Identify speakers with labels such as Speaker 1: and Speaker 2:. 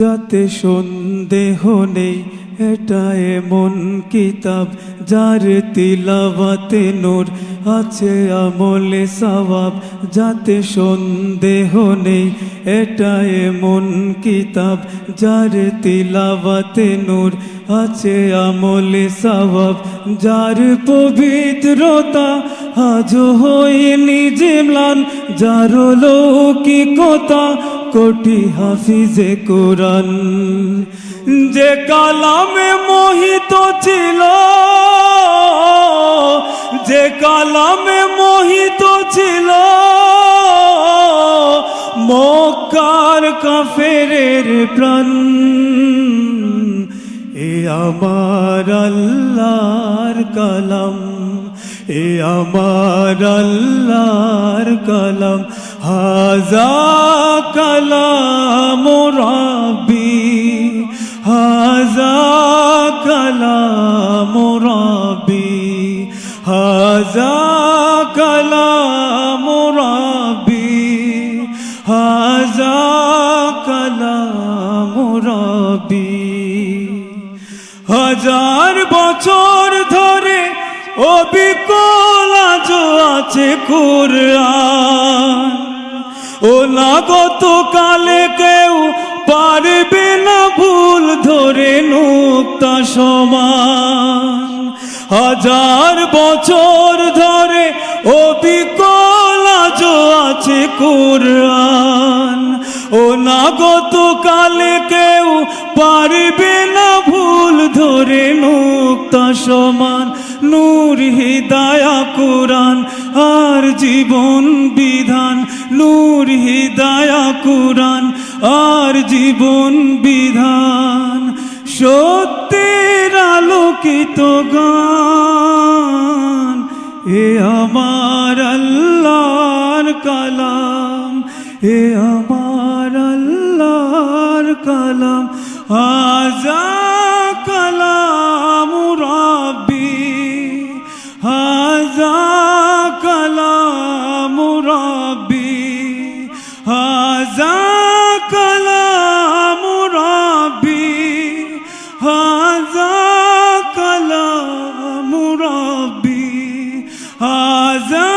Speaker 1: যাতে সন্দেহ নেই এটা এমন কিতাব যার তিলাওয়াতে নূর আছে আমলে সওয়াব। যাতে সন্দেহ নেই এটা এমন কিতাব যার তিলাওয়াতে নূর আছে আমলে সওয়াব। যার পবিত্রতা আজও হয়নি যে ম্লান, যার লৌকিকতা কোটি হাফিজে কোরআন। যে কালামে মোহিত ছিল, যে কালামে মোহিত ছিল মক্কার কাফেরের প্রাণ। এ আমার আল্লাহর কালাম, এ আমার আল্লাহর কালাম। হাজা কালাম রাব্বি, হাজা কালাম রাব্বি, হাজা কালাম রাব্বি, হাজা কালাম রাব্বি। হাজার বছর ধরে অবিকল আজ আছে কুরআন। ও না গতকালে কেউ পারবে না ভুল ধরে নুক্তা সমান। হাজার বছর ধরে অবিকল আজ আছে কুরআন। ও না গতকালে কেউ পারবে না ভুল ধরে নুক্তা সমান। নূর হিদায়া কুরআন আর জীবন বিধান, নূর হিদায়া কুরআন আর জীবন বিধান। সত্যের আলোকিত গান, এ আমার আল্লাহর কালাম, এ আমার আল্লাহর কালাম। হাজা কালাম রাব্বি, হাজা কালাম রাব্বি, হাজা কালাম রাব্বি, হাজা কালাম রাব্বি, হাজা